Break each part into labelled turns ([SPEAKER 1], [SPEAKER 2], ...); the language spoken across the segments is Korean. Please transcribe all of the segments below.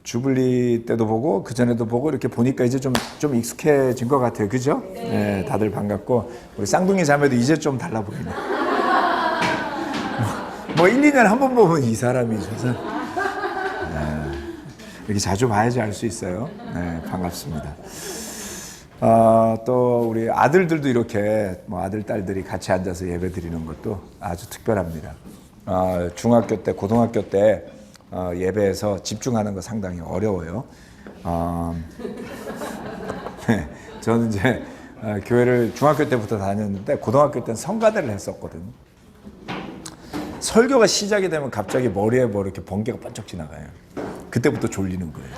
[SPEAKER 1] 주블리 때도 보고 그 전에도 보고 이렇게 보니까 이제 좀 익숙해진 것 같아요. 그죠? 네, 다들 반갑고 우리 쌍둥이 자매도 이제 좀 달라 보이네. 뭐 1, 2년에 한 번 보면 이 사람이 저서 이렇게 자주 봐야지 알 수 있어요. 네, 반갑습니다. 또 우리 아들들도 이렇게 뭐 아들 딸들이 같이 앉아서 예배 드리는 것도 아주 특별합니다. 중학교 때 고등학교 때 예배에서 집중하는 거 상당히 어려워요. 네, 저는 이제 교회를 중학교 때부터 다녔는데 고등학교 때는 성가대를 했었거든요. 설교가 시작이 되면 갑자기 머리에 뭐 이렇게 번개가 번쩍 지나가요. 그때부터 졸리는 거예요.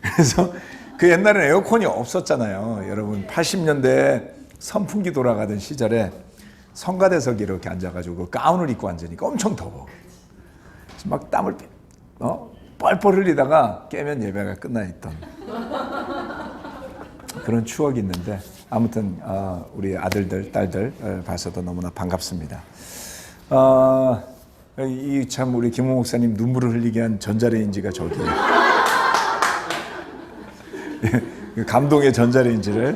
[SPEAKER 1] 그래서 그 옛날에는 에어컨이 없었잖아요. 여러분 80년대에 선풍기 돌아가던 시절에 성가대석에 이렇게 앉아가지고 가운을 입고 앉으니까 엄청 더워. 막 땀을 뻘뻘 흘리다가 깨면 예배가 끝나 있던 그런 추억이 있는데 아무튼 우리 아들들 딸들 봐서도 너무나 반갑습니다. 이 참 우리 김호 목사님 눈물을 흘리게 한 전자레인지가 저기예요. 감동의 전자레인지를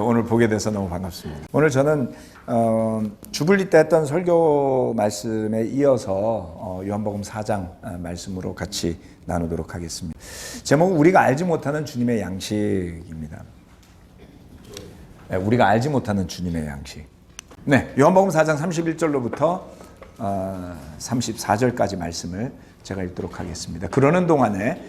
[SPEAKER 1] 오늘 보게 돼서 너무 반갑습니다. 오늘 저는 주블리 때 했던 설교 말씀에 이어서 요한복음 4장 말씀으로 같이 나누도록 하겠습니다. 제목은 우리가 알지 못하는 주님의 양식입니다. 우리가 알지 못하는 주님의 양식. 네, 요한복음 4장 31절로부터 34절까지 말씀을 제가 읽도록 하겠습니다. 그러는 동안에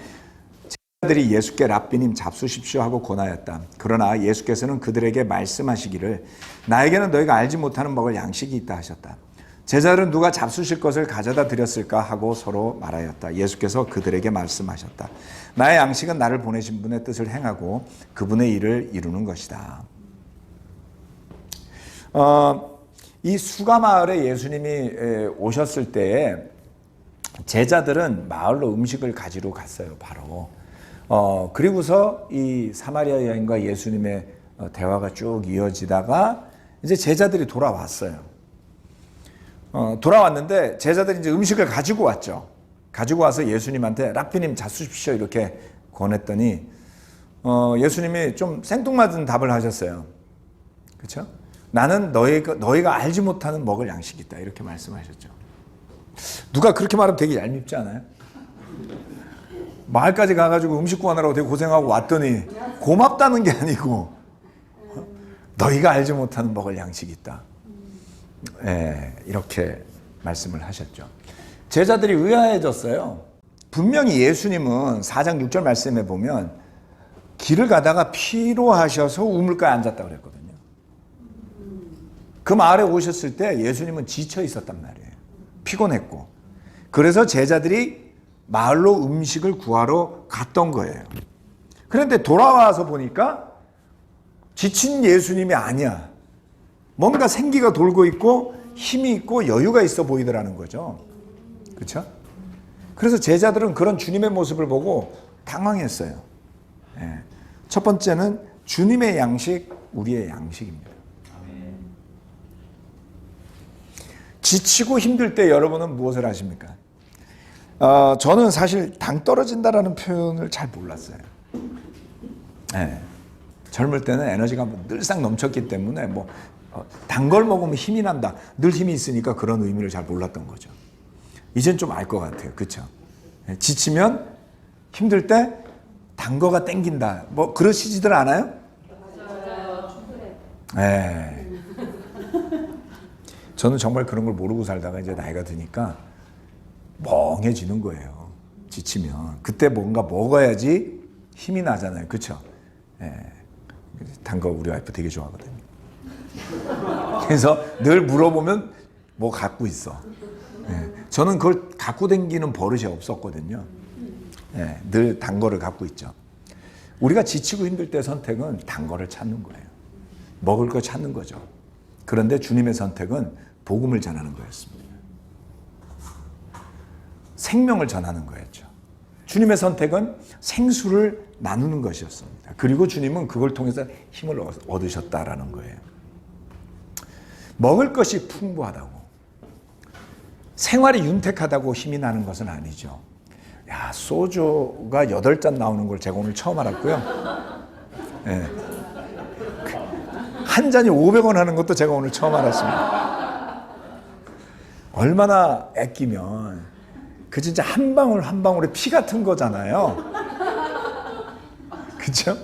[SPEAKER 1] 제자들이 예수께 랍비님 잡수십시오 하고 권하였다. 그러나 예수께서는 그들에게 말씀하시기를 나에게는 너희가 알지 못하는 먹을 양식이 있다 하셨다. 제자들은 누가 잡수실 것을 가져다 드렸을까 하고 서로 말하였다. 예수께서 그들에게 말씀하셨다. 나의 양식은 나를 보내신 분의 뜻을 행하고 그분의 일을 이루는 것이다. 이 수가마을에 예수님이 오셨을 때에 제자들은 마을로 음식을 가지러 갔어요. 바로. 그리고서 이 사마리아 여인과 예수님의 대화가 쭉 이어지다가 이제 제자들이 돌아왔어요. 돌아왔는데 제자들이 이제 음식을 가지고 왔죠. 가지고 와서 예수님한테 랍비님 잡수십시오 이렇게 권했더니 예수님이 좀 생뚱맞은 답을 하셨어요. 그렇죠? 나는 너희가 알지 못하는 먹을 양식이 있다 이렇게 말씀하셨죠. 누가 그렇게 말하면 되게 얄밉지 않아요? 마을까지 가가지고 음식 구하느라고 되게 고생하고 왔더니 고맙다는 게 아니고 너희가 알지 못하는 먹을 양식이 있다. 이렇게 말씀을 하셨죠. 제자들이 의아해졌어요. 분명히 예수님은 4장 6절 말씀에 보면 길을 가다가 피로하셔서 우물가에 앉았다고 그랬거든요. 그 마을에 오셨을 때 예수님은 지쳐 있었단 말이에요. 피곤했고. 그래서 제자들이 마을로 음식을 구하러 갔던 거예요. 그런데 돌아와서 보니까 지친 예수님이 아니야. 뭔가 생기가 돌고 있고 힘이 있고 여유가 있어 보이더라는 거죠. 그렇죠? 그래서 제자들은 그런 주님의 모습을 보고 당황했어요. 첫 번째는 주님의 양식, 우리의 양식입니다. 지치고 힘들 때 여러분은 무엇을 하십니까? 저는 사실 당 떨어진다라는 표현을 잘 몰랐어요. 젊을 때는 에너지가 늘상 넘쳤기 때문에 단 걸 먹으면 힘이 난다. 늘 힘이 있으니까 그런 의미를 잘 몰랐던 거죠. 이젠 좀 알 것 같아요. 그렇죠? 지치면 힘들 때 단 거가 땡긴다. 그러시지들 않아요? 맞아요. 저는 정말 그런 걸 모르고 살다가 이제 나이가 드니까 멍해지는 거예요. 지치면. 그때 뭔가 먹어야지 힘이 나잖아요. 그렇죠? 단 거 우리 와이프 되게 좋아하거든요. 그래서 늘 물어보면 뭐 갖고 있어. 저는 그걸 갖고 다니는 버릇이 없었거든요. 늘 단 거를 갖고 있죠. 우리가 지치고 힘들 때 선택은 단 거를 찾는 거예요. 먹을 거 찾는 거죠. 그런데 주님의 선택은 복음을 전하는 거였습니다. 생명을 전하는 거였죠. 주님의 선택은 생수를 나누는 것이었습니다. 그리고 주님은 그걸 통해서 힘을 얻으셨다라는 거예요. 먹을 것이 풍부하다고, 생활이 윤택하다고 힘이 나는 것은 아니죠. 야, 소주가 8잔 나오는 걸 제가 오늘 처음 알았고요. 네. 한 잔이 500원 하는 것도 제가 오늘 처음 알았습니다. 얼마나 아끼면 그 진짜 한 방울 한 방울의 피 같은 거잖아요. 그렇죠?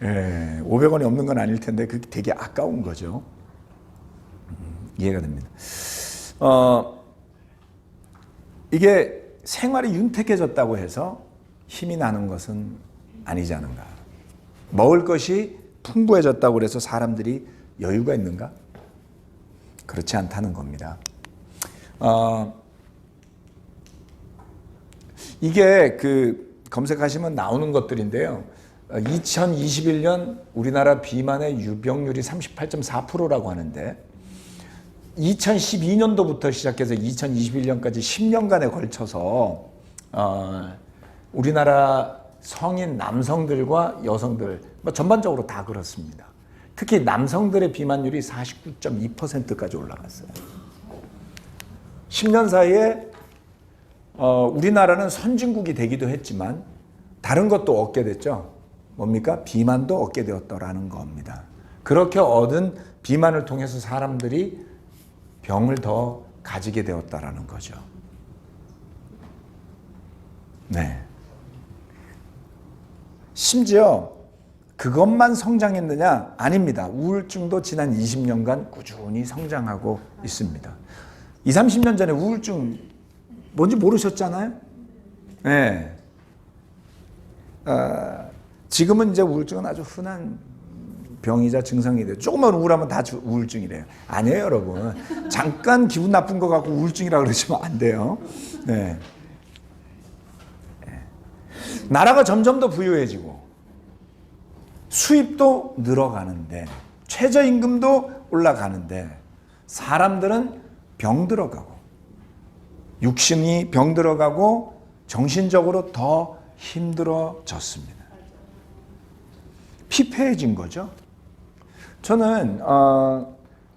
[SPEAKER 1] 예, 500원이 없는 건 아닐 텐데 그게 되게 아까운 거죠. 이해가 됩니다. 이게 생활이 윤택해졌다고 해서 힘이 나는 것은 아니지 않은가. 먹을 것이 풍부해졌다고 해서 사람들이 여유가 있는가? 그렇지 않다는 겁니다. 이게 그 검색하시면 나오는 것들인데요. 2021년 우리나라 비만의 유병률이 38.4%라고 하는데 2012년도부터 시작해서 2021년까지 10년간에 걸쳐서 우리나라 성인 남성들과 여성들 전반적으로 다 그렇습니다. 특히 남성들의 비만율이 49.2%까지 올라갔어요. 10년 사이에 우리나라는 선진국이 되기도 했지만 다른 것도 얻게 됐죠. 뭡니까? 비만도 얻게 되었다라는 겁니다. 그렇게 얻은 비만을 통해서 사람들이 병을 더 가지게 되었다라는 거죠. 네. 심지어 그것만 성장했느냐? 아닙니다. 우울증도 지난 20년간 꾸준히 성장하고 있습니다. 20, 30년 전에 우울증 뭔지 모르셨잖아요? 네. 지금은 이제 우울증은 아주 흔한 병이자 증상이 돼요. 조금만 우울하면 다 우울증이래요. 아니에요, 여러분. 잠깐 기분 나쁜 거 갖고 우울증이라고 그러시면 안 돼요. 네. 나라가 점점 더 부유해지고 수입도 늘어가는데 최저임금도 올라가는데 사람들은 병들어가고 육신이 병들어가고 정신적으로 더 힘들어졌습니다. 피폐해진 거죠. 저는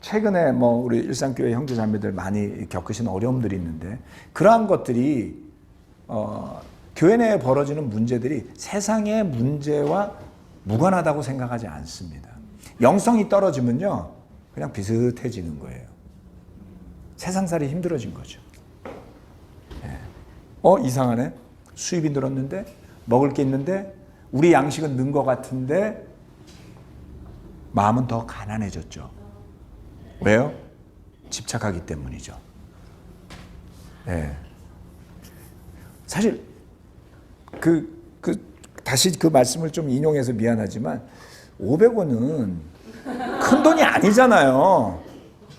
[SPEAKER 1] 최근에 우리 일산교회 형제자매들 많이 겪으신 어려움들이 있는데 그러한 것들이 교회 내에 벌어지는 문제들이 세상의 문제와 무관하다고 생각하지 않습니다. 영성이 떨어지면요 그냥 비슷해지는 거예요. 세상살이 힘들어진 거죠. 이상하네. 수입이 늘었는데 먹을 게 있는데 우리 양식은 는 것 같은데 마음은 더 가난해졌죠. 왜요? 집착하기 때문이죠. 네. 사실 다시 그 말씀을 좀 인용해서 미안하지만 500원은 큰 돈이 아니잖아요.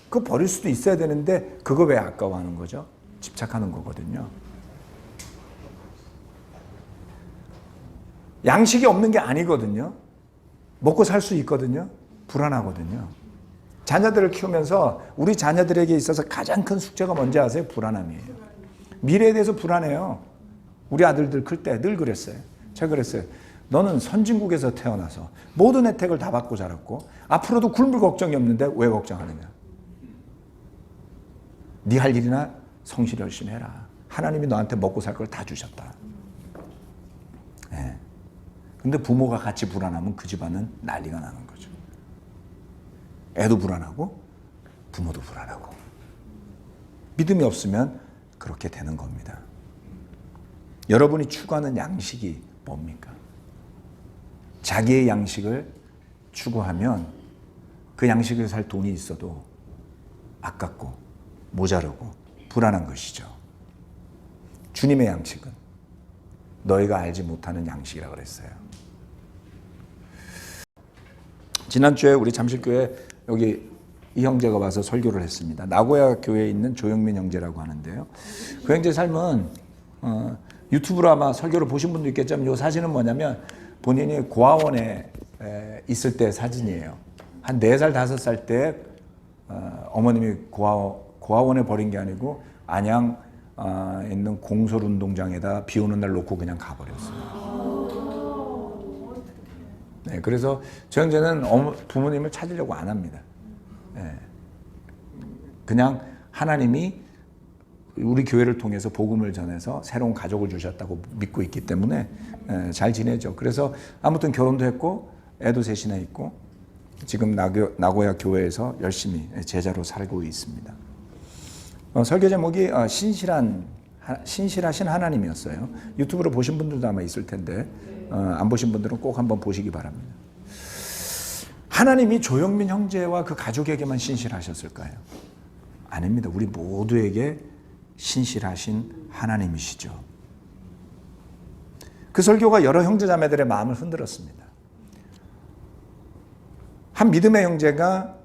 [SPEAKER 1] 그거 버릴 수도 있어야 되는데 그거 왜 아까워하는 거죠? 집착하는 거거든요. 양식이 없는 게 아니거든요. 먹고 살 수 있거든요. 불안하거든요. 자녀들을 키우면서 우리 자녀들에게 있어서 가장 큰 숙제가 뭔지 아세요? 불안함이에요. 미래에 대해서 불안해요. 우리 아들들 클 때 늘 그랬어요. 제가 그랬어요. 너는 선진국에서 태어나서 모든 혜택을 다 받고 자랐고 앞으로도 굶을 걱정이 없는데 왜 걱정하느냐. 네 할 일이나 성실 열심히 해라. 하나님이 너한테 먹고 살 걸 다 주셨다. 네. 근데 부모가 같이 불안하면 그 집안은 난리가 나는 거죠. 애도 불안하고 부모도 불안하고 믿음이 없으면 그렇게 되는 겁니다. 여러분이 추구하는 양식이 뭡니까? 자기의 양식을 추구하면 그 양식을 살 돈이 있어도 아깝고 모자르고 불안한 것이죠. 주님의 양식은 너희가 알지 못하는 양식이라고 그랬어요. 지난주에 우리 잠실교회 여기 이 형제가 와서 설교를 했습니다. 나고야 교회에 있는 조영민 형제라고 하는데요. 그 형제 삶은 유튜브로 아마 설교를 보신 분도 있겠지만 이 사진은 뭐냐면 본인이 고아원에 있을 때 사진이에요. 한 4살, 5살 때 어머님이 고아원에 버린 게 아니고 안양 있는 공설운동장에다 비 오는 날 놓고 그냥 가버렸어요. 네, 그래서 저 형제는 부모님을 찾으려고 안 합니다. 네. 그냥 하나님이 우리 교회를 통해서 복음을 전해서 새로운 가족을 주셨다고 믿고 있기 때문에 잘 지내죠. 그래서 아무튼 결혼도 했고 애도 셋이나 있고 지금 나고야 교회에서 열심히 제자로 살고 있습니다. 설교 제목이 신실하신 하나님이었어요. 유튜브로 보신 분들도 아마 있을 텐데 안 보신 분들은 꼭 한번 보시기 바랍니다. 하나님이 조영민 형제와 그 가족에게만 신실하셨을까요? 아닙니다. 우리 모두에게 신실하신 하나님이시죠. 그 설교가 여러 형제자매들의 마음을 흔들었습니다. 한 믿음의 형제가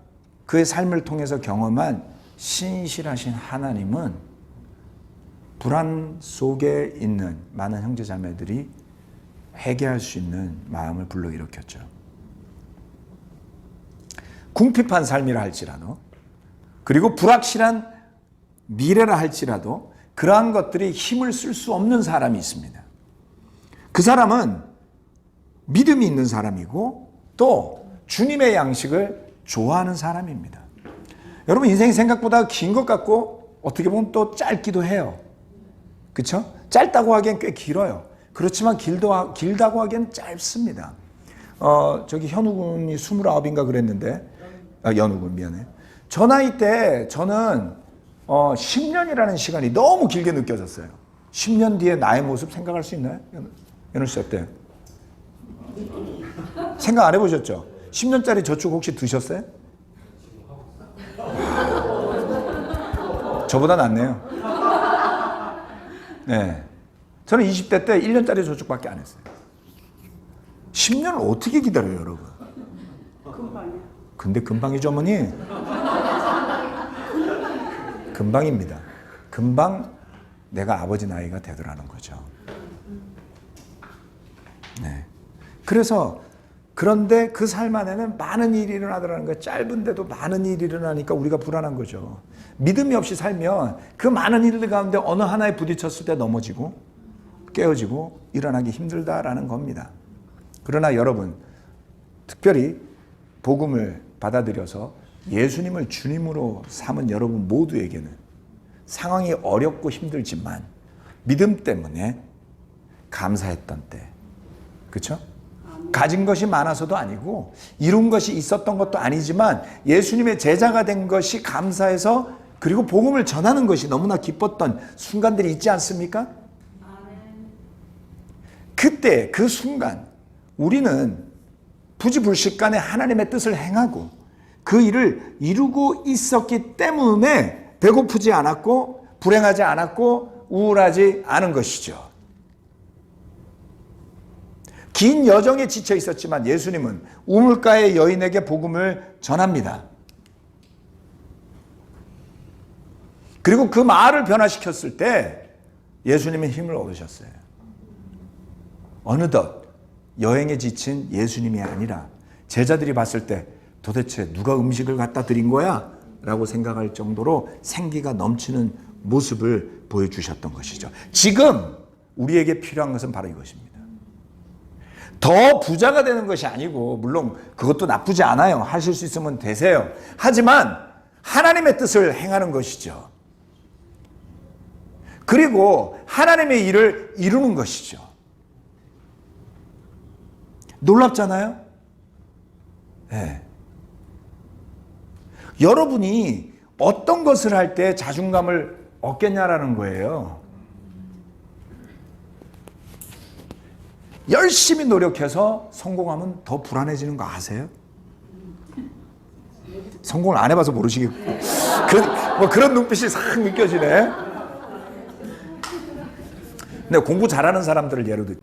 [SPEAKER 1] 그의 삶을 통해서 경험한 신실하신 하나님은 불안 속에 있는 많은 형제자매들이 회개할 수 있는 마음을 불러일으켰죠. 궁핍한 삶이라 할지라도, 그리고 불확실한 미래라 할지라도 그러한 것들이 힘을 쓸 수 없는 사람이 있습니다. 그 사람은 믿음이 있는 사람이고 또 주님의 양식을 좋아하는 사람입니다. 여러분, 인생이 생각보다 긴 것 같고 어떻게 보면 또 짧기도 해요. 그렇죠? 짧다고 하기엔 꽤 길어요. 그렇지만 길다고 하기엔 짧습니다. 저기 현우 군이 29인가 그랬는데, 연우 군 미안해. 저 나이 때 저는 10년이라는 시간이 너무 길게 느껴졌어요. 10년 뒤에 나의 모습 생각할 수 있나요? 연우 씨 어때요? 생각 안 해보셨죠? 10년짜리 저축 혹시 드셨어요? 저보다 낫네요. 네. 저는 20대 때 1년짜리 저축밖에 안 했어요. 10년을 어떻게 기다려요, 여러분?
[SPEAKER 2] 금방이야.
[SPEAKER 1] 근데 금방이죠, 어머니? 금방입니다. 금방 내가 아버지 나이가 되더라는 거죠. 네. 그런데 그 삶 안에는 많은 일이 일어나더라는 거예요. 짧은데도 많은 일이 일어나니까 우리가 불안한 거죠. 믿음이 없이 살면 그 많은 일들 가운데 어느 하나에 부딪혔을 때 넘어지고 깨어지고 일어나기 힘들다라는 겁니다. 그러나 여러분, 특별히 복음을 받아들여서 예수님을 주님으로 삼은 여러분 모두에게는 상황이 어렵고 힘들지만 믿음 때문에 감사했던 때, 그렇죠? 가진 것이 많아서도 아니고 이룬 것이 있었던 것도 아니지만 예수님의 제자가 된 것이 감사해서, 그리고 복음을 전하는 것이 너무나 기뻤던 순간들이 있지 않습니까? 그때 그 순간 우리는 부지불식간에 하나님의 뜻을 행하고 그 일을 이루고 있었기 때문에 배고프지 않았고 불행하지 않았고 우울하지 않은 것이죠. 긴 여정에 지쳐 있었지만 예수님은 우물가의 여인에게 복음을 전합니다. 그리고 그 마을을 변화시켰을 때 예수님은 힘을 얻으셨어요. 어느덧 여행에 지친 예수님이 아니라 제자들이 봤을 때 도대체 누가 음식을 갖다 드린 거야? 라고 생각할 정도로 생기가 넘치는 모습을 보여주셨던 것이죠. 지금 우리에게 필요한 것은 바로 이것입니다. 더 부자가 되는 것이 아니고, 물론 그것도 나쁘지 않아요. 하실 수 있으면 되세요. 하지만 하나님의 뜻을 행하는 것이죠. 그리고 하나님의 일을 이루는 것이죠. 놀랍잖아요? 네. 여러분이 어떤 것을 할 때 자존감을 얻겠냐라는 거예요. 열심히 노력해서 성공하면 더 불안해지는 거 아세요? 성공을 안 해봐서 모르시겠고 그런 눈빛이 싹 느껴지네. 근데 공부 잘하는 사람들을 예로 들어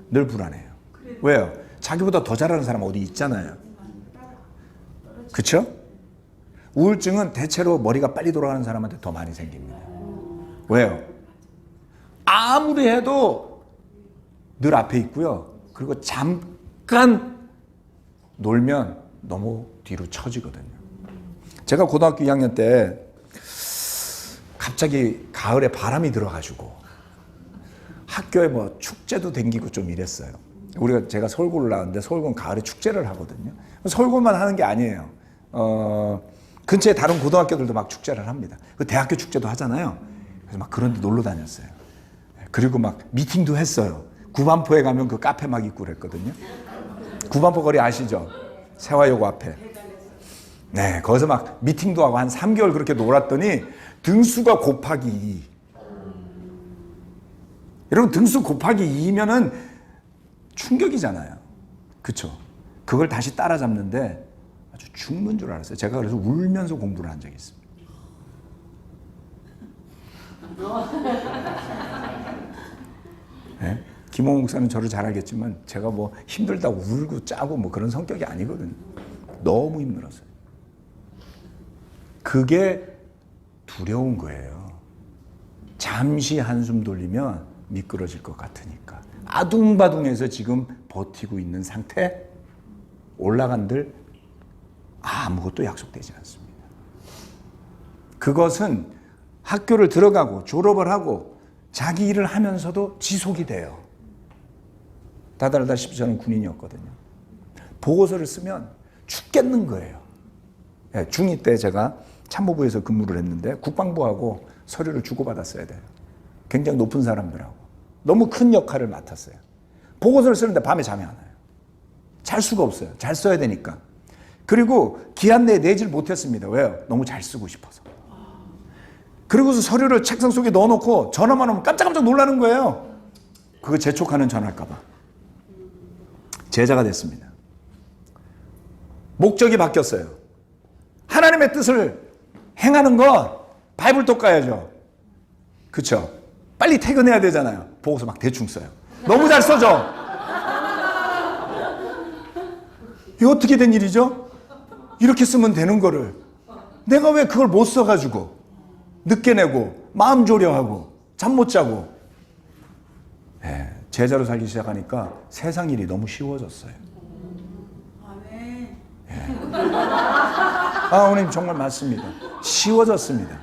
[SPEAKER 1] 늘 불안해요. 왜요? 자기보다 더 잘하는 사람 어디 있잖아요. 그렇죠? 우울증은 대체로 머리가 빨리 돌아가는 사람한테 더 많이 생깁니다. 왜요? 아무리 해도 늘 앞에 있고요. 그리고 잠깐 놀면 너무 뒤로 처지거든요. 제가 고등학교 2학년 때 갑자기 가을에 바람이 들어가지고 학교에 뭐 축제도 댕기고 좀 이랬어요. 제가 서울고를 나왔는데 서울고는 가을에 축제를 하거든요. 서울고만 하는 게 아니에요. 근처에 다른 고등학교들도 막 축제를 합니다. 그 대학교 축제도 하잖아요. 그래서 막 그런 데 놀러 다녔어요. 그리고 막 미팅도 했어요. 구반포에 가면 그 카페 막 있고 그랬거든요. 구반포 거리 아시죠? 세화여고 앞에. 네, 거기서 막 미팅도 하고 한 3개월 그렇게 놀았더니 등수가 곱하기 2. 여러분 등수 곱하기 2면은 충격이잖아요. 그렇죠? 그걸 다시 따라잡는데 아주 죽는 줄 알았어요. 제가 그래서 울면서 공부를 한 적이 있습니다. 네? 김홍 목사는 저를 잘 알겠지만 제가 뭐 힘들다고 울고 짜고 뭐 그런 성격이 아니거든요. 너무 힘들었어요. 그게 두려운 거예요. 잠시 한숨 돌리면 미끄러질 것 같으니까. 아둥바둥해서 지금 버티고 있는 상태, 올라간들 아무것도 약속되지 않습니다. 그것은 학교를 들어가고 졸업을 하고 자기 일을 하면서도 지속이 돼요. 다들 알다시피 저는 군인이었거든요. 보고서를 쓰면 죽겠는 거예요. 중2 때 제가 참모부에서 근무를 했는데 국방부하고 서류를 주고받았어야 돼요. 굉장히 높은 사람들하고. 너무 큰 역할을 맡았어요. 보고서를 쓰는데 밤에 잠이 안 와요. 잘 수가 없어요. 잘 써야 되니까. 그리고 기한 내에 내질 못했습니다. 왜요? 너무 잘 쓰고 싶어서. 그리고서 서류를 책상 속에 넣어놓고 전화만 오면 깜짝깜짝 놀라는 거예요. 그거 재촉하는 전화할까 봐. 제자가 됐습니다. 목적이 바뀌었어요. 하나님의 뜻을 행하는 건 바이블 가야죠. 그렇죠? 빨리 퇴근해야 되잖아요. 보고서 막 대충 써요. 너무 잘 써져. 이게 어떻게 된 일이죠? 이렇게 쓰면 되는 거를 내가 왜 그걸 못 써가지고 늦게 내고 마음 졸여하고 잠 못 자고. 제자로 살기 시작하니까 세상 일이 너무 쉬워졌어요.
[SPEAKER 2] 아멘.
[SPEAKER 1] 아, 어머님 정말 맞습니다. 쉬워졌습니다.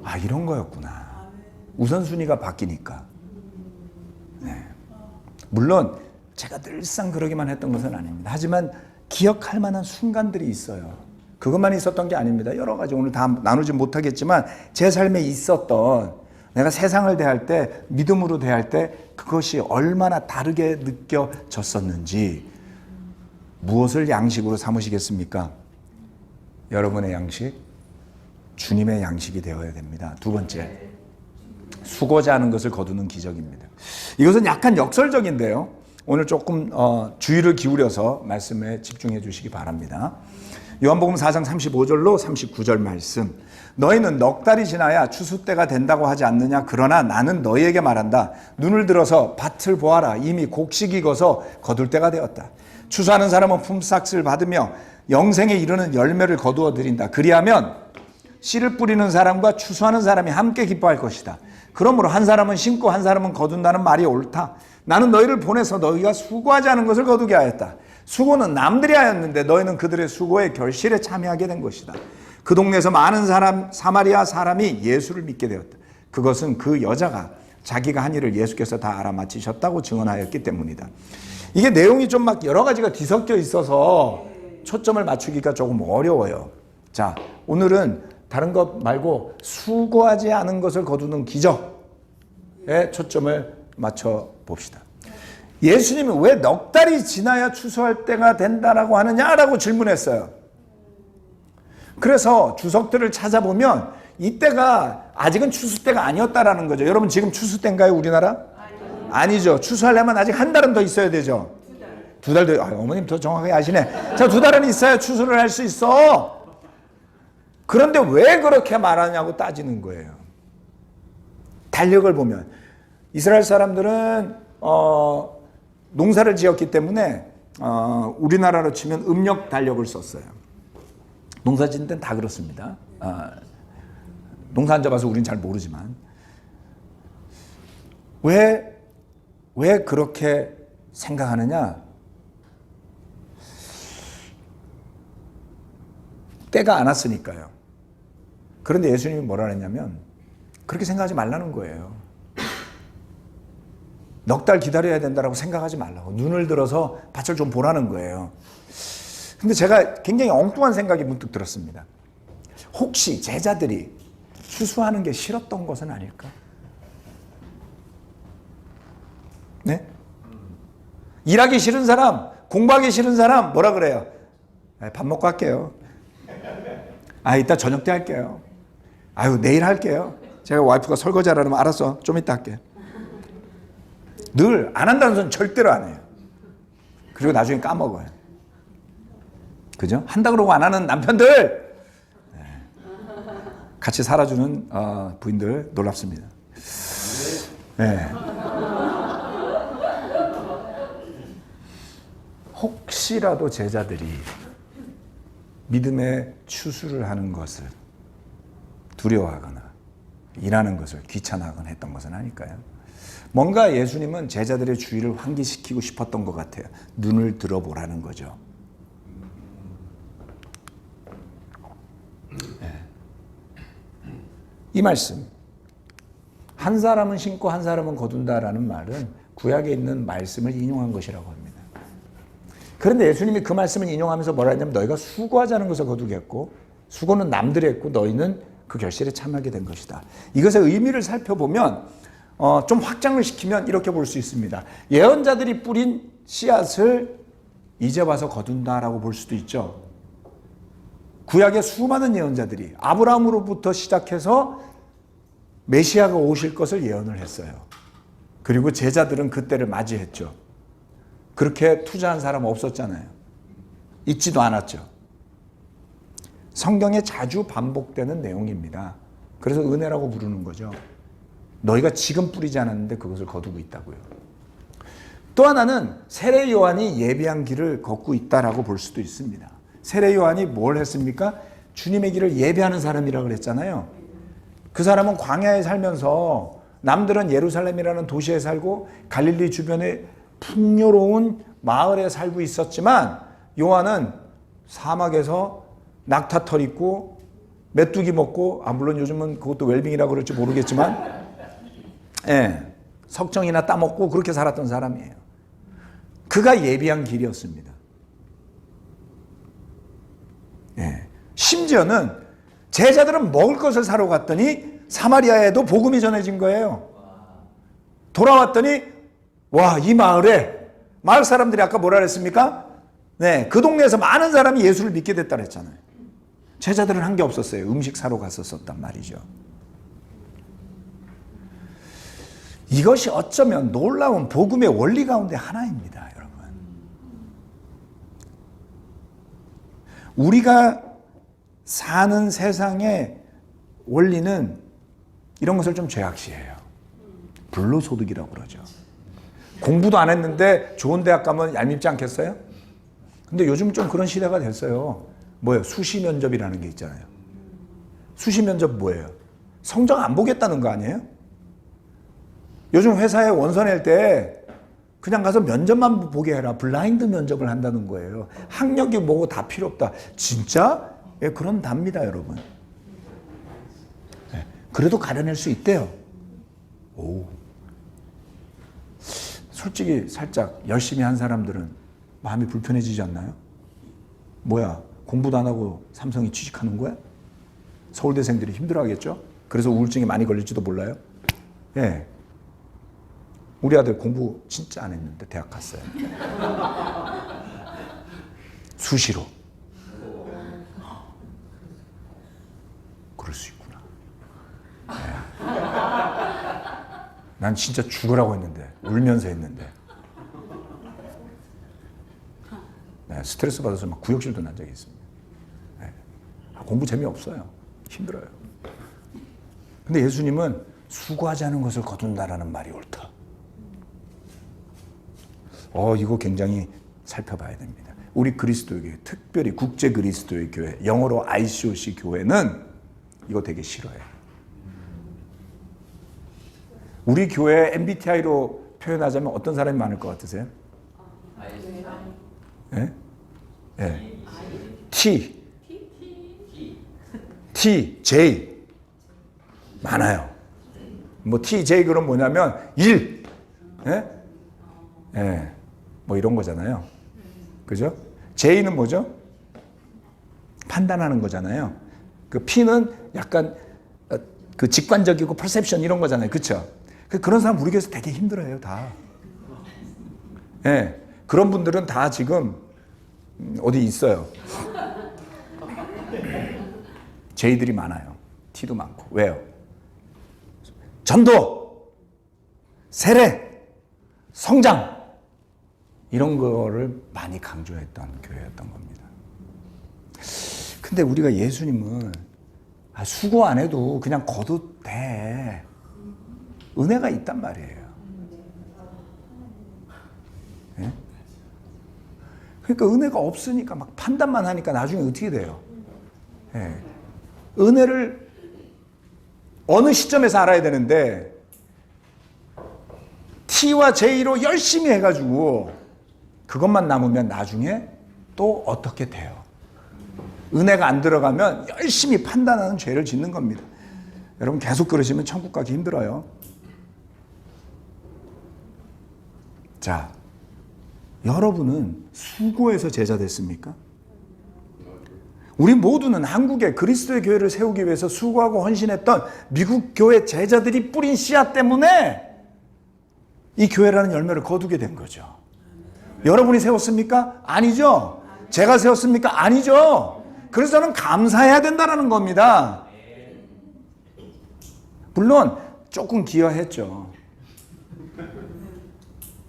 [SPEAKER 1] 아, 이런 거였구나. 우선순위가 바뀌니까. 네. 물론 제가 늘상 그러기만 했던 것은 아닙니다. 하지만 기억할 만한 순간들이 있어요. 그것만 있었던 게 아닙니다. 여러 가지 오늘 다 나누지 못하겠지만 제 삶에 있었던, 내가 세상을 대할 때, 믿음으로 대할 때 그것이 얼마나 다르게 느껴졌었는지. 무엇을 양식으로 삼으시겠습니까? 여러분의 양식, 주님의 양식이 되어야 됩니다. 두 번째, 수고자 하는 것을 거두는 기적입니다. 이것은 약간 역설적인데요. 오늘 조금 주의를 기울여서 말씀에 집중해 주시기 바랍니다. 요한복음 4장 35절로 39절 말씀. 너희는 넉 달이 지나야 추수 때가 된다고 하지 않느냐? 그러나 나는 너희에게 말한다. 눈을 들어서 밭을 보아라. 이미 곡식 익어서 거둘 때가 되었다. 추수하는 사람은 품삯을 받으며 영생에 이르는 열매를 거두어 드린다. 그리하면 씨를 뿌리는 사람과 추수하는 사람이 함께 기뻐할 것이다. 그러므로 한 사람은 심고 한 사람은 거둔다는 말이 옳다. 나는 너희를 보내서 너희가 수고하지 않은 것을 거두게 하였다. 수고는 남들이 하였는데 너희는 그들의 수고의 결실에 참여하게 된 것이다. 그 동네에서 많은 사마리아 사람이 예수를 믿게 되었다. 그것은 그 여자가 자기가 한 일을 예수께서 다 알아맞히셨다고 증언하였기 때문이다. 이게 내용이 좀 막 여러 가지가 뒤섞여 있어서 초점을 맞추기가 조금 어려워요. 자, 오늘은 다른 것 말고 수고하지 않은 것을 거두는 기적에 초점을 맞춰 봅시다. 예수님이 왜 넉 달이 지나야 추수할 때가 된다라고 하느냐라고 질문했어요. 그래서 주석들을 찾아보면 이때가 아직은 추수 때가 아니었다라는 거죠. 여러분 지금 추수 때인가요, 우리나라? 아니죠. 추수하려면 아직 한 달은 더 있어야 되죠. 두 달 더. 어머님 더 정확하게 아시네. 자, 2달은 있어야 추수를 할 수 있어. 그런데 왜 그렇게 말하냐고 따지는 거예요. 달력을 보면 이스라엘 사람들은 농사를 지었기 때문에 우리나라로 치면 음력 달력을 썼어요. 농사 짓는 데는 다 그렇습니다. 농사 안 잡아서 우리는 잘 모르지만 왜 그렇게 생각하느냐? 때가 안 왔으니까요. 그런데 예수님이 뭐라 했냐면 그렇게 생각하지 말라는 거예요. 넉 달 기다려야 된다고 생각하지 말라고. 눈을 들어서 밭을 좀 보라는 거예요. 근데 제가 굉장히 엉뚱한 생각이 문득 들었습니다. 혹시 제자들이 수수하는 게 싫었던 것은 아닐까? 네? 일하기 싫은 사람, 공부하기 싫은 사람 뭐라 그래요? 밥 먹고 할게요. 이따 저녁 때 할게요. 내일 할게요. 제가 와이프가 설거지 하라면 알았어. 좀 이따 할게. 늘 안 한다는 소리는 절대로 안 해요. 그리고 나중에 까먹어요. 그죠? 한다 그러고 안 하는 남편들, 같이 살아주는 부인들 놀랍습니다. 네. 혹시라도 제자들이 믿음의 추수를 하는 것을 두려워하거나 일하는 것을 귀찮아하거나 했던 것은 아닐까요? 뭔가 예수님은 제자들의 주의를 환기시키고 싶었던 것 같아요. 눈을 들어보라는 거죠. 이 말씀, 한 사람은 심고 한 사람은 거둔다라는 말은 구약에 있는 말씀을 인용한 것이라고 합니다. 그런데 예수님이 그 말씀을 인용하면서 뭐라 했냐면 너희가 수고하자는 것을 거두겠고 수고는 남들이 했고 너희는 그 결실에 참하게 된 것이다. 이것의 의미를 살펴보면 좀 확장을 시키면 이렇게 볼 수 있습니다. 예언자들이 뿌린 씨앗을 이제 와서 거둔다라고 볼 수도 있죠. 구약의 수많은 예언자들이 아브라함으로부터 시작해서 메시아가 오실 것을 예언을 했어요. 그리고 제자들은 그때를 맞이했죠. 그렇게 투자한 사람 없었잖아요. 있지도 않았죠. 성경에 자주 반복되는 내용입니다. 그래서 은혜라고 부르는 거죠. 너희가 지금 뿌리지 않았는데 그것을 거두고 있다고요. 또 하나는 세례 요한이 예비한 길을 걷고 있다라고 볼 수도 있습니다. 세례 요한이 뭘 했습니까? 주님의 길을 예비하는 사람이라고 그랬잖아요. 그 사람은 광야에 살면서 남들은 예루살렘이라는 도시에 살고 갈릴리 주변에 풍요로운 마을에 살고 있었지만 요한은 사막에서 낙타털 입고 메뚜기 먹고 물론 요즘은 그것도 웰빙이라고 그럴지 모르겠지만 석정이나 따먹고 그렇게 살았던 사람이에요. 그가 예비한 길이었습니다. 심지어는 제자들은 먹을 것을 사러 갔더니 사마리아에도 복음이 전해진 거예요. 돌아왔더니 이 마을에 마을 사람들이 아까 뭐라 그랬습니까? 그 동네에서 많은 사람이 예수를 믿게 됐다 그랬잖아요. 제자들은 한 게 없었어요. 음식 사러 갔었단 말이죠. 이것이 어쩌면 놀라운 복음의 원리 가운데 하나입니다, 여러분. 우리가 사는 세상의 원리는 이런 것을 좀 죄악시해요. 불로소득이라고 그러죠. 공부도 안 했는데 좋은 대학 가면 얄밉지 않겠어요? 근데 요즘 좀 그런 시대가 됐어요. 뭐예요? 수시 면접이라는 게 있잖아요. 수시 면접 뭐예요? 성적 안 보겠다는 거 아니에요? 요즘 회사에 원서 낼 때 그냥 가서 면접만 보게 해라. 블라인드 면접을 한다는 거예요. 학력이 뭐고 다 필요 없다. 진짜? 그런 답니다, 여러분. 그래도 가려낼 수 있대요. 솔직히 살짝 열심히 한 사람들은 마음이 불편해지지 않나요? 뭐야, 공부도 안 하고 삼성이 취직하는 거야? 서울대생들이 힘들어하겠죠? 그래서 우울증이 많이 걸릴지도 몰라요. 우리 아들 공부 진짜 안 했는데 대학 갔어요. 수시로. 그럴 수 있구나. 난 진짜 죽으라고 했는데, 울면서 했는데. 스트레스 받아서 막 구역질도 난 적이 있습니다. 공부 재미없어요. 힘들어요. 근데 예수님은 수고하지 않은 것을 거둔다라는 말이 옳다. 이거 굉장히 살펴봐야 됩니다. 우리 그리스도교회, 특별히 국제 그리스도의 교회, 영어로 ICOC 교회는 이거 되게 싫어해요. 우리 교회 MBTI로 표현하자면 어떤 사람이 많을 것 같으세요? T, J 많아요. 뭐 T, J 그럼 뭐냐면 일, 뭐 이런 거잖아요. 그죠? J는 뭐죠? 판단하는 거잖아요. 그 P는 약간 그 직관적이고 퍼셉션 이런 거잖아요. 그렇죠? 그런 사람 우리 교회에서 되게 힘들어요, 다. 예. 그런 분들은 다 지금 어디 있어요. 제의들이 많아요. 티도 많고. 왜요? 전도, 세례, 성장 이런 거를 많이 강조했던 교회였던 겁니다. 근데 우리가 예수님은 수고 안 해도 그냥 거둬도 돼. 은혜가 있단 말이에요. 예? 그러니까 은혜가 없으니까 막 판단만 하니까 나중에 어떻게 돼요? 예. 은혜를 어느 시점에서 알아야 되는데 T와 J로 열심히 해가지고 그것만 남으면 나중에 또 어떻게 돼요? 은혜가 안 들어가면 열심히 판단하는 죄를 짓는 겁니다. 여러분 계속 그러시면 천국 가기 힘들어요. 자, 여러분은 수고해서 제자 됐습니까? 우리 모두는 한국에 그리스도의 교회를 세우기 위해서 수고하고 헌신했던 미국 교회 제자들이 뿌린 씨앗 때문에 이 교회라는 열매를 거두게 된 거죠. 여러분이 세웠습니까? 아니죠. 제가 세웠습니까? 아니죠. 그래서 저는 감사해야 된다는 겁니다. 물론 조금 기여했죠.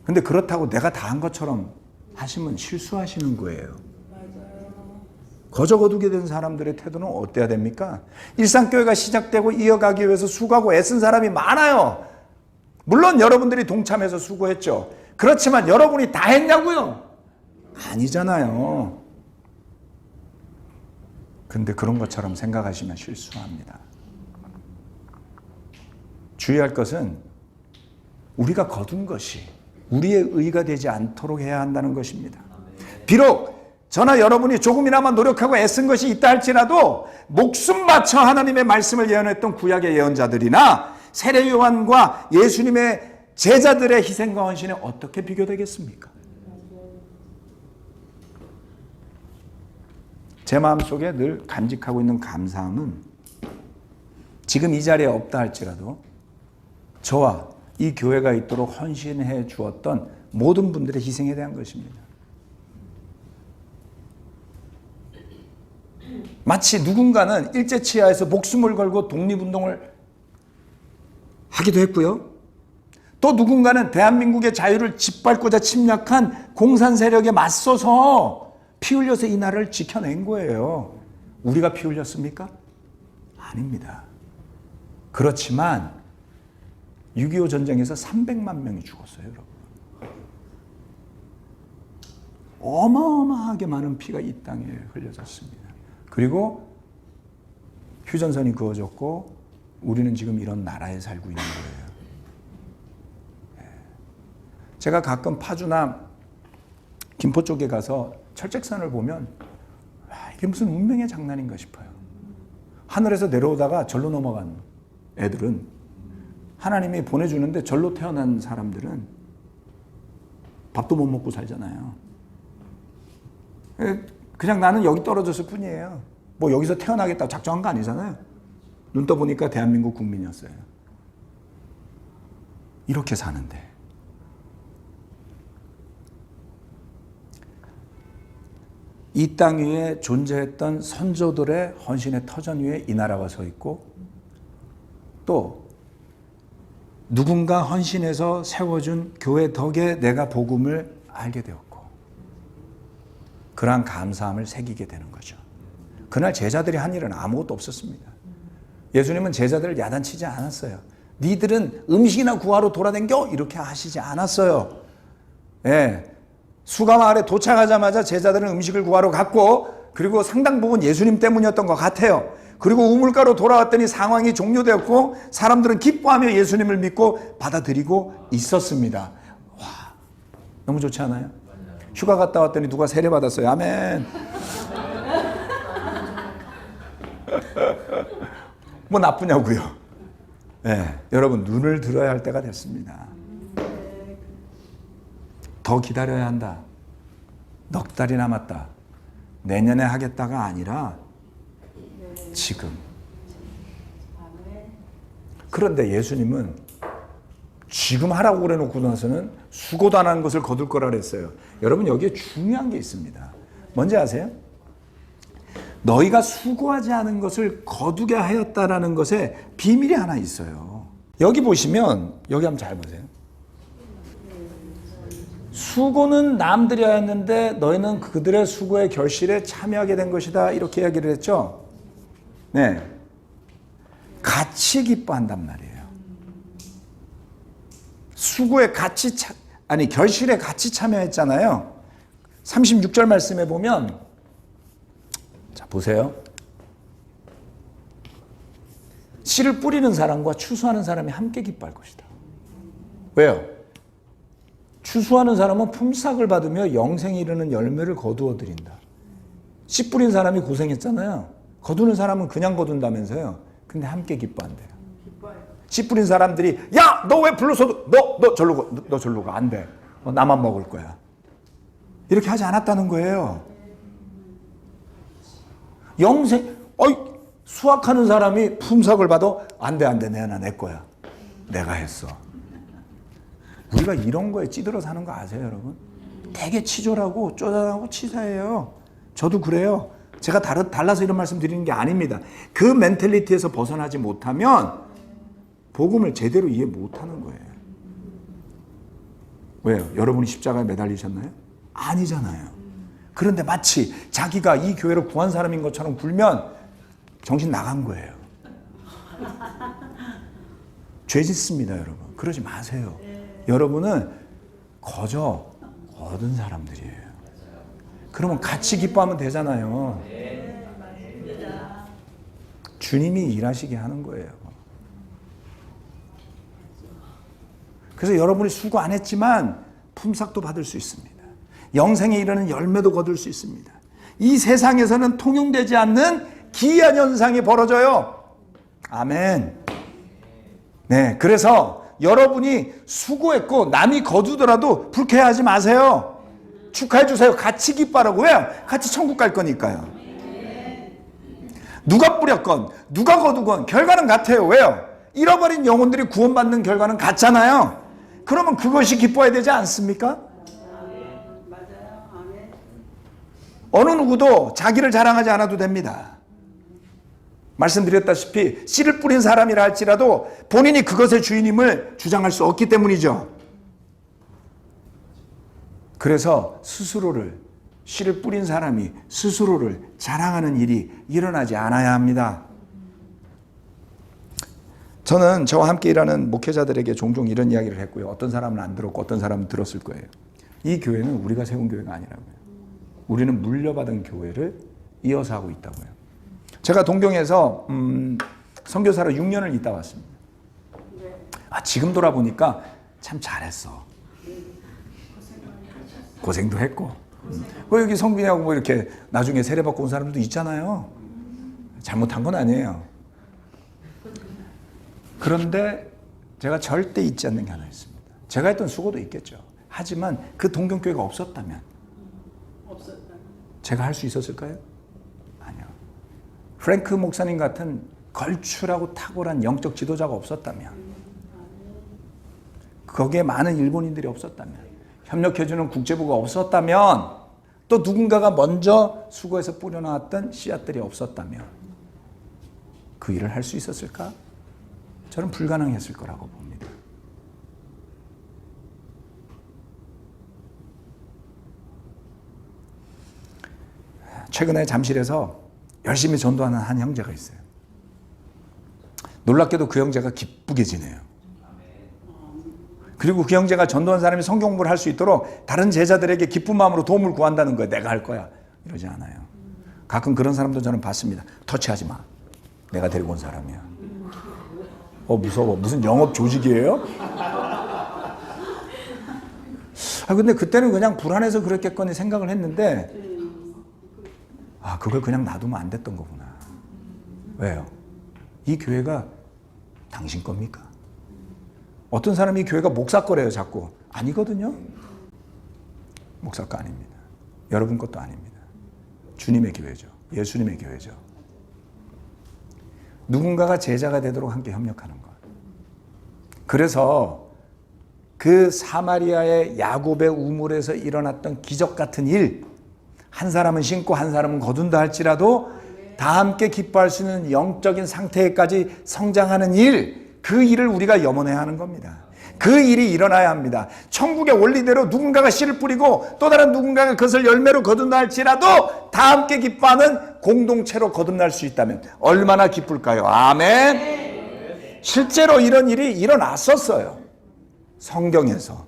[SPEAKER 1] 근데 그렇다고 내가 다 한 것처럼 하시면 실수하시는 거예요. 거저 거두게 된 사람들의 태도는 어때야 됩니까? 일상교회가 시작되고 이어가기 위해서 수고하고 애쓴 사람이 많아요. 물론 여러분들이 동참해서 수고했죠. 그렇지만 여러분이 다 했냐고요? 아니잖아요. 근데 그런 것처럼 생각하시면 실수합니다. 주의할 것은 우리가 거둔 것이 우리의 의가 되지 않도록 해야 한다는 것입니다. 비록 저나 여러분이 조금이나마 노력하고 애쓴 것이 있다 할지라도 목숨 바쳐 하나님의 말씀을 예언했던 구약의 예언자들이나 세례 요한과 예수님의 제자들의 희생과 헌신에 어떻게 비교되겠습니까? 제 마음속에 늘 간직하고 있는 감사함은 지금 이 자리에 없다 할지라도 저와 이 교회가 있도록 헌신해 주었던 모든 분들의 희생에 대한 것입니다. 마치 누군가는 일제치하에서 목숨을 걸고 독립운동을 하기도 했고요. 또 누군가는 대한민국의 자유를 짓밟고자 침략한 공산 세력에 맞서서 피 흘려서 이 나라를 지켜낸 거예요. 우리가 피 흘렸습니까? 아닙니다. 그렇지만 6.25 전쟁에서 300만 명이 죽었어요, 여러분. 어마어마하게 많은 피가 이 땅에 흘려졌습니다. 그리고 휴전선이 그어졌고 우리는 지금 이런 나라에 살고 있는 거예요. 제가 가끔 파주나 김포 쪽에 가서 철책선을 보면 이게 무슨 운명의 장난인가 싶어요. 하늘에서 내려오다가 절로 넘어간 애들은 하나님이 보내주는데 절로 태어난 사람들은 밥도 못 먹고 살잖아요. 그냥 나는 여기 떨어졌을 뿐이에요. 뭐 여기서 태어나겠다고 작정한 거 아니잖아요. 눈 떠보니까 대한민국 국민이었어요. 이렇게 사는데 이 땅 위에 존재했던 선조들의 헌신의 터전 위에 이 나라가 서 있고 또 누군가 헌신해서 세워준 교회 덕에 내가 복음을 알게 되었고 그러한 감사함을 새기게 되는 거죠. 그날 제자들이 한 일은 아무것도 없었습니다. 예수님은 제자들을 야단치지 않았어요. 니들은 음식이나 구하러 돌아다녀 이렇게 하시지 않았어요. 예. 수가마을에 도착하자마자 제자들은 음식을 구하러 갔고 그리고 상당 부분 예수님 때문이었던 것 같아요. 그리고 우물가로 돌아왔더니 상황이 종료되었고 사람들은 기뻐하며 예수님을 믿고 받아들이고 있었습니다. 와, 너무 좋지 않아요? 휴가 갔다 왔더니 누가 세례 받았어요. 아멘. 뭐 나쁘냐고요. 네, 여러분 눈을 들어야 할 때가 됐습니다. 더 기다려야 한다. 넉 달이 남았다. 내년에 하겠다가 아니라 지금 그런데 예수님은 지금 하라고 그래 놓고 나서는 수고도 안 하는 것을 거둘 거라 그랬어요. 여러분 여기에 중요한 게 있습니다. 뭔지 아세요? 너희가 수고하지 않은 것을 거두게 하였다라는 것에 비밀이 하나 있어요. 여기 보시면 여기 한번 잘 보세요. 수고는 남들이 하였는데 너희는 그들의 수고의 결실에 참여하게 된 것이다. 이렇게 이야기를 했죠. 네, 같이 기뻐한단 말이에요. 수고에 같이 결실에 같이 참여했잖아요. 36절 말씀에 보면 자 보세요. 씨를 뿌리는 사람과 추수하는 사람이 함께 기뻐할 것이다. 왜요? 추수하는 사람은 품삯을 받으며 영생에 이르는 열매를 거두어 드린다. 씨 뿌린 사람이 고생했잖아요. 거두는 사람은 그냥 거둔다면서요. 근데 함께 기뻐한대요. 씨 뿌린 사람들이 야, 너 왜 불러서도 너 절로 가. 안 돼. 나만 먹을 거야. 이렇게 하지 않았다는 거예요. 수확하는 사람이 품삯을 받아 안 돼. 내 거야. 내가 했어. 우리가 이런 거에 찌들어 사는 거 아세요, 여러분? 되게 치졸하고 쪼잔하고 치사해요. 저도 그래요. 제가 달라서 이런 말씀 드리는 게 아닙니다. 그 멘탈리티에서 벗어나지 못하면 복음을 제대로 이해 못하는 거예요. 왜요? 여러분이 십자가에 매달리셨나요? 아니잖아요. 그런데 마치 자기가 이 교회를 구한 사람인 것처럼 굴면 정신 나간 거예요. 죄 짓습니다, 여러분. 그러지 마세요. 여러분은 거저 얻은 사람들이에요. 그러면 같이 기뻐하면 되잖아요. 주님이 일하시게 하는 거예요. 그래서 여러분이 수고 안 했지만 품삯도 받을 수 있습니다. 영생에 이르는 열매도 거둘 수 있습니다. 이 세상에서는 통용되지 않는 기이한 현상이 벌어져요. 아멘. 네, 그래서 여러분이 수고했고 남이 거두더라도 불쾌해하지 마세요. 축하해 주세요. 같이 기뻐하라고. 왜요? 같이 천국 갈 거니까요. 누가 뿌렸건 누가 거두건 결과는 같아요. 왜요? 잃어버린 영혼들이 구원받는 결과는 같잖아요. 그러면 그것이 기뻐해야 되지 않습니까? 어느 누구도 자기를 자랑하지 않아도 됩니다. 말씀드렸다시피 씨를 뿌린 사람이라 할지라도 본인이 그것의 주인임을 주장할 수 없기 때문이죠. 그래서 씨를 뿌린 사람이 스스로를 자랑하는 일이 일어나지 않아야 합니다. 저는 저와 함께 일하는 목회자들에게 종종 이런 이야기를 했고요. 어떤 사람은 안 들었고 어떤 사람은 들었을 거예요. 이 교회는 우리가 세운 교회가 아니라고요. 우리는 물려받은 교회를 이어서 하고 있다고요. 제가 동경에서 선교사로 6년을 있다 왔습니다. 지금 돌아보니까 참 잘했어. 고생도 했고. 여기 성빈이하고 뭐 이렇게 나중에 세례받고 온 사람들도 있잖아요. 잘못한 건 아니에요. 그런데 제가 절대 잊지 않는 게 하나 있습니다. 제가 했던 수고도 있겠죠. 하지만 그 동경교회가 없었다면 제가 할 수 있었을까요? 아니요. 프랭크 목사님 같은 걸출하고 탁월한 영적 지도자가 없었다면, 거기에 많은 일본인들이 없었다면, 협력해주는 국제부가 없었다면, 또 누군가가 먼저 수고해서 뿌려놨던 씨앗들이 없었다면 그 일을 할 수 있었을까? 저는 불가능했을 거라고 봅니다. 최근에 잠실에서 열심히 전도하는 한 형제가 있어요. 놀랍게도 그 형제가 기쁘게 지내요. 그리고 그 형제가 전도한 사람이 성경 공부를 할 수 있도록 다른 제자들에게 기쁜 마음으로 도움을 구한다는 거예요. 내가 할 거야. 이러지 않아요. 가끔 그런 사람도 저는 봤습니다. 터치하지 마. 내가 데리고 온 사람이야. 무서워. 무슨 영업 조직이에요? 근데 그때는 그냥 불안해서 그랬겠거니 생각을 했는데, 그걸 그냥 놔두면 안 됐던 거구나. 왜요? 이 교회가 당신 겁니까? 어떤 사람이 이 교회가 목사 거래요, 자꾸. 아니거든요. 목사 거 아닙니다. 여러분 것도 아닙니다. 주님의 교회죠. 예수님의 교회죠. 누군가가 제자가 되도록 함께 협력하는 것. 그래서 그 사마리아의 야곱의 우물에서 일어났던 기적 같은 일, 한 사람은 신고 한 사람은 거둔다 할지라도 다 함께 기뻐할 수 있는 영적인 상태까지 성장하는 일, 그 일을 우리가 염원해야 하는 겁니다. 그 일이 일어나야 합니다. 천국의 원리대로 누군가가 씨를 뿌리고 또 다른 누군가가 그것을 열매로 거둔다 할지라도 다 함께 기뻐하는 공동체로 거듭날 수 있다면 얼마나 기쁠까요? 아멘. 실제로 이런 일이 일어났었어요. 성경에서.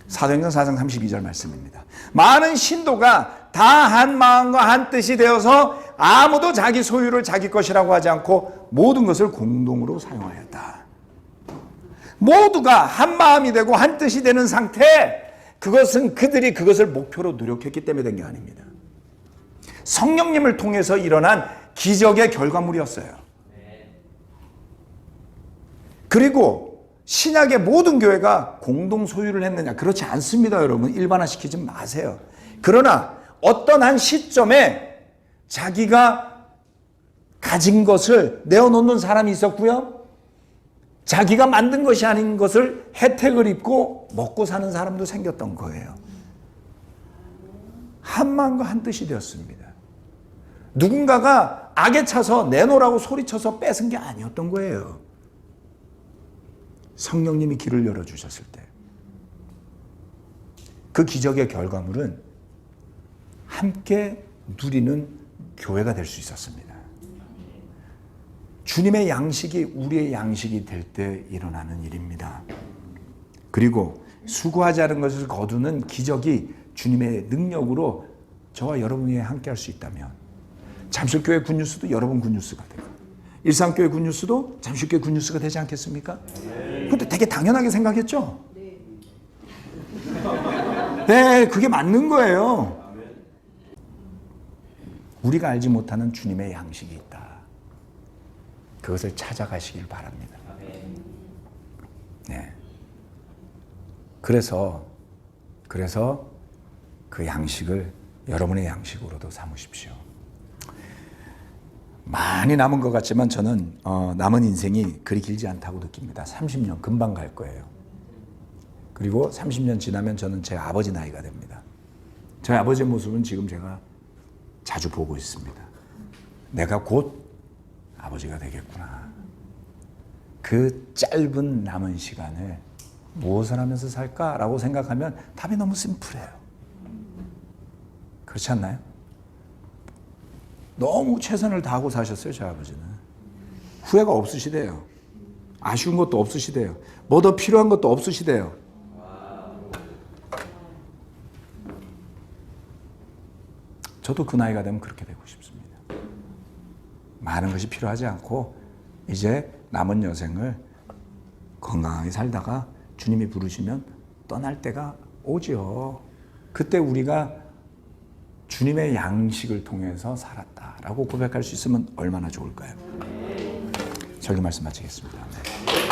[SPEAKER 1] 사도행전 4장 32절 말씀입니다. 많은 신도가 다 한 마음과 한 뜻이 되어서 아무도 자기 소유를 자기 것이라고 하지 않고 모든 것을 공동으로 사용하였다. 모두가 한 마음이 되고 한 뜻이 되는 상태, 그것은 그들이 그것을 목표로 노력했기 때문에 된 게 아닙니다. 성령님을 통해서 일어난 기적의 결과물이었어요. 그리고 신약의 모든 교회가 공동 소유를 했느냐? 그렇지 않습니다, 여러분. 일반화시키지 마세요. 그러나 어떤 한 시점에 자기가 가진 것을 내어놓는 사람이 있었고요. 자기가 만든 것이 아닌 것을 혜택을 입고 먹고 사는 사람도 생겼던 거예요. 한 마음과 한 뜻이 되었습니다. 누군가가 악에 차서 내놓으라고 소리쳐서 뺏은 게 아니었던 거예요. 성령님이 길을 열어주셨을 때 그 기적의 결과물은 함께 누리는 교회가 될 수 있었습니다. 주님의 양식이 우리의 양식이 될 때 일어나는 일입니다. 그리고 수고하지 않은 것을 거두는 기적이 주님의 능력으로 저와 여러분이 함께 할 수 있다면 잠실교회 굿뉴스도 여러분 굿뉴스가 되고 일상교회 굿뉴스도 잠실교회 굿뉴스가 되지 않겠습니까? 근데 되게 당연하게 생각했죠? 네, 그게 맞는 거예요. 우리가 알지 못하는 주님의 양식이 있다. 그것을 찾아가시길 바랍니다. 네. 그래서 그 양식을 여러분의 양식으로도 삼으십시오. 많이 남은 것 같지만 저는 남은 인생이 그리 길지 않다고 느낍니다. 30년 금방 갈 거예요. 그리고 30년 지나면 저는 제 아버지 나이가 됩니다. 저희 아버지의 모습은 지금 제가 자주 보고 있습니다. 내가 곧 아버지가 되겠구나. 그 짧은 남은 시간을 무엇을 하면서 살까라고 생각하면 답이 너무 심플해요. 그렇지 않나요? 너무 최선을 다하고 사셨어요, 저희 아버지는. 후회가 없으시대요. 아쉬운 것도 없으시대요. 뭐 더 필요한 것도 없으시대요. 저도 그 나이가 되면 그렇게 되고 싶습니다. 많은 것이 필요하지 않고 이제 남은 여생을 건강하게 살다가 주님이 부르시면 떠날 때가 오죠. 그때 우리가 주님의 양식을 통해서 살았다라고 고백할 수 있으면 얼마나 좋을까요? 설교 말씀 마치겠습니다. 네.